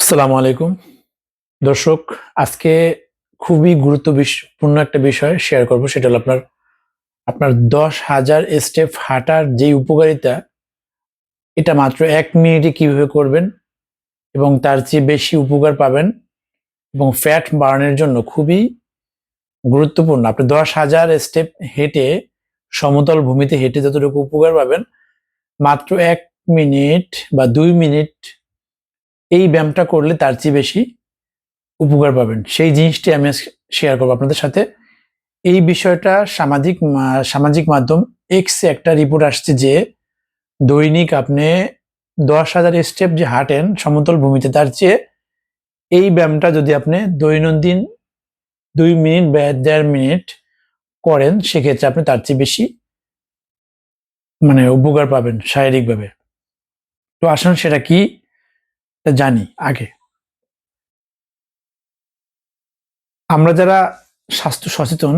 আসসালামু আলাইকুম দর্শক। আজকে খুবই গুরুত্বপূর্ণ একটা বিষয় শেয়ার করব। সেটা হলো আপনার আপনার 10,000 স্টেপ হাঁটার যে উপকারিতা, এটা মাত্র 1 মিনিটে কিভাবে করবেন এবং তার চেয়ে বেশি উপকার পাবেন এবং ফ্যাট বার্নের জন্য খুবই গুরুত্বপূর্ণ। আপনি 10,000 স্টেপ হেঁটে, সমতল ভূমিতে হেঁটে যতটুকু উপকার পাবেন, মাত্র 1 মিনিট বা 2 মিনিট এই ব্যায়ামটা করলে তার চেয়ে বেশি উপকার পাবেন। সেই জিনিসটি আমি শেয়ার করবো আপনাদের সাথে। এই বিষয়টা সামাজিক মাধ্যম এক্সে একটা রিপোর্ট আসছে যে দৈনিক আপনি 10,000 স্টেপ যে হাঁটেন সমতল ভূমিতে, তার চেয়ে এই ব্যায়ামটা যদি আপনি দৈনন্দিন 2 মিনিট বা 1.5 মিনিট করেন, সেক্ষেত্রে আপনি তার চেয়ে বেশি উপকার পাবেন শারীরিকভাবে। তো আসুন সেটা কি তা জানি আগে। আমরা যারা স্বাস্থ্য সচেতন,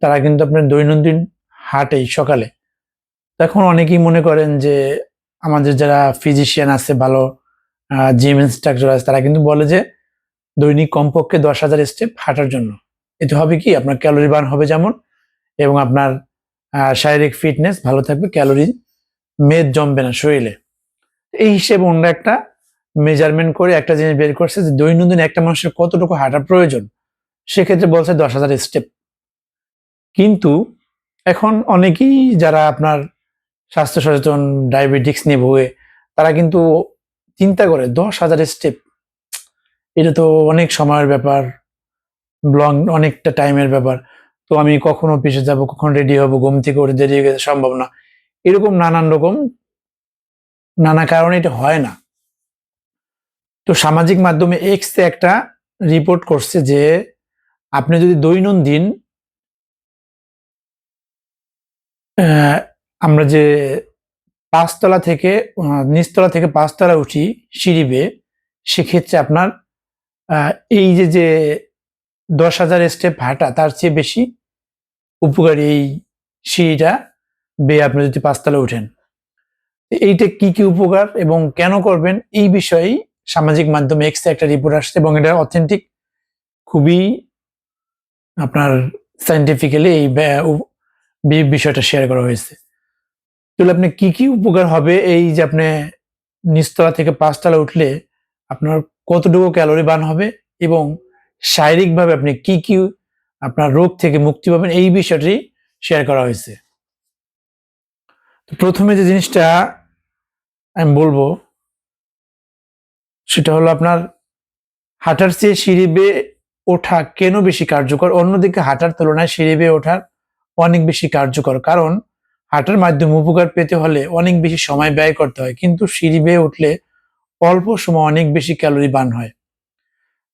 তারা কিন্তু আপনার দৈনন্দিন হাঁটেই সকালে। এখন অনেকেই মনে করেন যে আমাদের যারা ফিজিশিয়ান আছে, ভালো জিম ইনস্ট্রাক্টর আছে, তারা কিন্তু বলে যে দৈনিক কমপক্ষে 10,000 স্টেপ হাঁটার জন্য। এতে হবে কি, আপনার ক্যালোরি বার্ন হবে যেমন, এবং আপনার শারীরিক ফিটনেস ভালো থাকবে, ক্যালোরি মেদ জমবে না শরীরে। এই হিসেবে অন্য একটা মেজারমেন্ট করে একটা জিনিস বের করছে যে দৈনন্দিন একটা মানুষের কতটুকু হাঁটার প্রয়োজন। সেক্ষেত্রে বলছে 10,000 স্টেপ। কিন্তু এখন অনেকেই যারা আপনার স্বাস্থ্য সচেতন, ডায়াবেটিক্স নিয়ে ভোগে, তারা কিন্তু চিন্তা করে 10,000 স্টেপ, এটা তো অনেক সময়ের ব্যাপার, অনেকটা টাইমের ব্যাপার। তো আমি কখন অফিসে যাব, কখন রেডি হব, ঘুম থেকে উঠে দেরি হয়ে গেছে, সম্ভব না। এরকম নানা কারণে এটা হয় না। তো সামাজিক মাধ্যমে এক্স একটা রিপোর্ট করছে যে আপনি যদি দৈনন্দিন আমরা যে পাঁচতলা থেকে নিচতলা থেকে পাঁচতলা উঠি সিঁড়ি বেয়ে, সেক্ষেত্রে আপনার এই যে 10,000 স্টেপ হাঁটা তার চেয়ে বেশি উপকারী এই সিঁড়িটা বেয়ে আপনি যদি পাঁচতলা উঠেন। এইটা কি কি উপকার এবং কেন করবেন, এই বিষয়েই সামাজিক মাধ্যমে এক্সে একটা রিপোর্ট আসছে এবং এটা অথেন্টিক, খুবই আপনার সায়েন্টিফিক্যালি এই বিষয়টা শেয়ার করা হয়েছে। তাহলে আপনি কি কি উপকার হবে, এই যে আপনি নিচতলা থেকে পাঁচতলা উঠলে আপনার কতটুকু ক্যালোরি বার্ন হবে এবং শারীরিকভাবে আপনি কি কি আপনার রোগ থেকে মুক্তি পাবেন, এই বিষয়টি শেয়ার করা হয়েছে। তো প্রথমে যে জিনিসটা আমি বলবো সেটা হলো আপনার হাঁটার চেয়ে সিঁড়ি বেয়ে ওঠা কেন বেশি কার্যকর। অন্যদিকে হাঁটার তুলনায় সিঁড়ি বেয়ে ওঠা অনেক বেশি কার্যকর, কারণ হাঁটার মাধ্যমে উপকার পেতে হলে অনেক বেশি সময় ব্যয় করতে হয়, কিন্তু সিঁড়ি বেয়ে উঠলে অল্প সময় অনেক বেশি ক্যালোরি বার্ন হয়।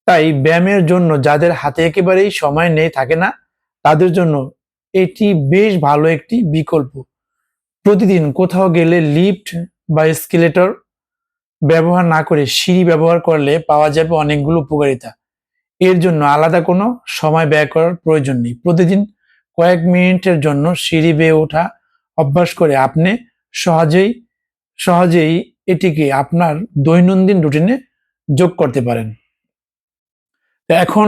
তাই ব্যায়ামের জন্য যাদের হাতে একেবারেই সময় নেই, থাকে না, তাদের জন্য এটি বেশ ভালো একটি বিকল্প। প্রতিদিন কোথাও গেলে লিফট বা এসকেলেটর ব্যবহার না করে সিঁড়ি ব্যবহার করলে পাওয়া যাবে অনেকগুলো উপকারিতা। এর জন্য আলাদা কোনো সময় ব্যয় করার প্রয়োজন নেই। প্রতিদিন কয়েক মিনিটের জন্য সিঁড়ি বেয়ে ওঠা অভ্যাস করে আপনি সহজেই সহজেই এটিকে আপনার দৈনন্দিন রুটিনে যোগ করতে পারেন। এখন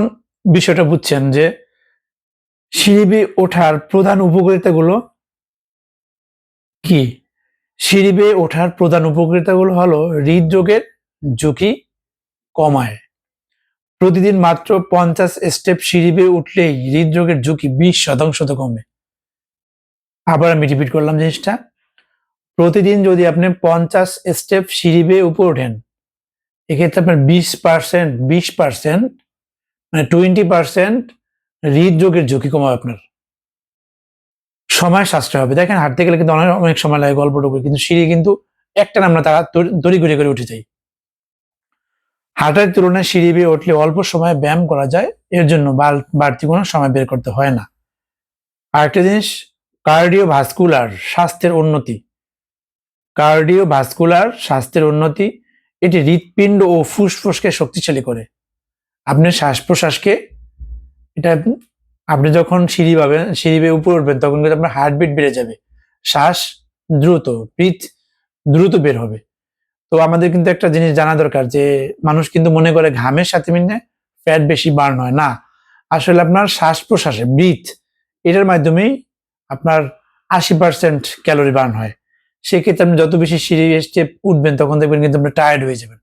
বিষয়টা বুঝছেন যে সিঁড়ি বেয়ে ওঠার প্রধান উপকারিতাগুলো কি? সিঁড়ি বেয়ে ওঠার প্রধান উপকারিতাগুলো হলো হৃদরোগের ঝুঁকি কমায়। প্রতিদিন মাত্র 50 স্টেপ সিঁড়ি বেয়ে উঠলেই হৃদরোগের ঝুঁকি 20% কমে। আবার আমি রিপিট করলাম জিনিসটা। প্রতিদিন যদি আপনি 50 স্টেপ সিঁড়ি বেয়ে উপরে ওঠেন, এক্ষেত্রে আপনার 20% 20% হৃদরোগের ঝুঁকি কমাবে আপনার। সময় সাশ্রয় হবে। দেখেন, হাঁটতে গেলে কিন্তু অনেক সময় লাগে, গল্পটুকু, কিন্তু সিঁড়ি কিন্তু একটানা আমরা তারা তড়িঘড়ি করে উঠে যাই। হাঁটার তুলনায় সিঁড়ি বেয়ে উঠলে অল্প সময়ে ব্যায়াম করা যায়, এর জন্য বাড়তি কোনো সময় বের করতে হয় না। আরেকটা জিনিস, কার্ডিওভাস্কুলার স্বাস্থ্যের উন্নতি। কার্ডিওভাস্কুলার স্বাস্থ্যের উন্নতি, এটি হৃৎপিণ্ড ও ফুসফুসকে শক্তিশালী করে। আপনার শ্বাস প্রশ্বাসকে, এটা আপনি যখন সিঁড়ি বেয়ে উপরে উঠবেন, তখন কিন্তু আপনার হার্টবিট বেড়ে যাবে, শ্বাস দ্রুত ব্রিথ দ্রুত বের হবে। তো আমাদের কিন্তু একটা জিনিস জানা দরকার যে মানুষ কিন্তু মনে করে ঘামের সাথে মিলে ফ্যাট বেশি বার্ন হয় না। আসলে আপনার শ্বাস প্রশ্বাসে ব্রিথ এটার মাধ্যমেই আপনার 80% ক্যালোরি বার্ন হয়। সেক্ষেত্রে আপনি যত বেশি সিঁড়ি স্টেপ উঠবেন তখন দেখবেন কিন্তু আপনি টায়ার্ড হয়ে যাবেন।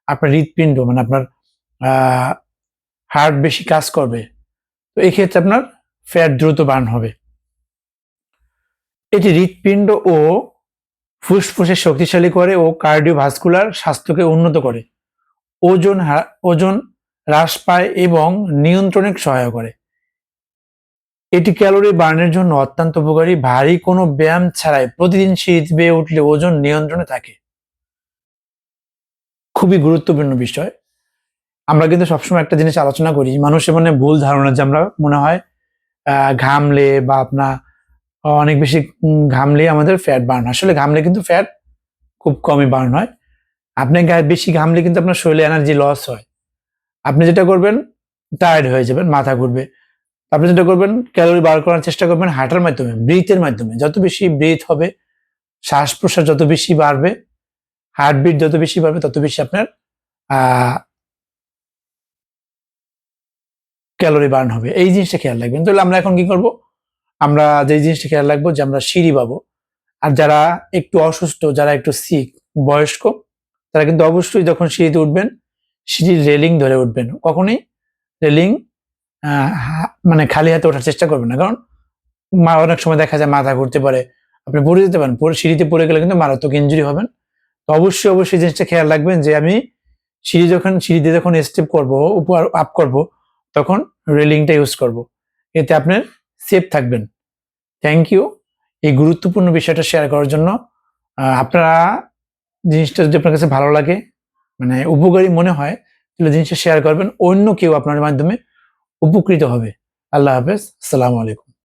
আপনার হৃৎপিণ্ড মানে আপনার হার্ট বেশি কাজ করবে। তো এই ক্ষেত্রে আপনার ফ্যাট দ্রুত বার্ন হবে। এটি হৃৎপিণ্ড ও ফুসফুসে শক্তিশালী করে ও কার্ডিওভাস্কুলার স্বাস্থ্যকে উন্নত করে। ওজন হ্রাস পায় এবং নিয়ন্ত্রণে সহায়তা করে। এটি ক্যালোরি বার্নের জন্য অত্যন্ত উপকারী। ভারী কোনো ব্যায়াম ছাড়াই প্রতিদিন সিঁড়ি বেয়ে উঠলে ওজন নিয়ন্ত্রণে থাকে। খুবই গুরুত্বপূর্ণ বিষয়। আমরা কিন্তু সবসময় একটা জিনিস আলোচনা করি, মানুষের মনে ভুল ধারণা যে আমরা মনে হয় ঘামলে বা আপনার অনেক বেশি ঘামলে আমাদের ফ্যাট বার্ন। আসলে ঘামলে কিন্তু ফ্যাট খুব কমই বার্ন হয়। আপনি বেশি ঘামলে কিন্তু আপনার শরীরে এনার্জি লস হয়। আপনি যেটা করবেন, টায়ার্ড হয়ে যাবেন, মাথা ঘুরবে। আপনি যেটা করবেন, ক্যালোরি বার করার চেষ্টা করবেন হাঁটার মাধ্যমে, ব্রিথের মাধ্যমে। যত বেশি ব্রিথ হবে, শ্বাস প্রশ্বাস যত বেশি বাড়বে, হার্টবিট যত বেশি বাড়বে, তত বেশি আপনার ক্যালোরি বার্ন হবে। এই জিনিসটা খেয়াল রাখবেন। তাহলে আমরা এখন কি করব? আমরা যে জিনিসটা খেয়াল রাখবো যে আমরা সিঁড়ি পাবো। আর যারা একটু অসুস্থ, যারা একটু সিক, বয়স্ক, তারা কিন্তু অবশ্যই যখন সিঁড়িতে উঠবেন, সিঁড়ির রেলিং ধরে উঠবেন। কখনোই রেলিং মানে খালি হাতে ওঠার চেষ্টা করবেন না। কারণ অনেক সময় দেখা যায় মাথা ঘুরতে পারে, আপনি পড়ে যেতে পারেন। সিঁড়িতে পড়ে গেলে কিন্তু মারাত্মক ইনজুরি হবেন। তো অবশ্যই জিনিসটা খেয়াল রাখবেন যে আমি সিঁড়িতে যখন স্টেপ করব, উপর আপ করব, তখন রেলিংটা ইউজ করব। এতে আপনি সেফ থাকবেন। থ্যাংক ইউ এই গুরুত্বপূর্ণ বিষয়টা শেয়ার করার জন্য। আপনারা জিনিসটা যদি আপনার কাছে ভালো লাগে, মানে উপকারী মনে হয়, তাহলে জিনিসটা শেয়ার করবেন। অন্য কেউ আপনার মাধ্যমে উপকৃত হবে। আল্লাহ হাফেজ। আসসালামু আলাইকুম।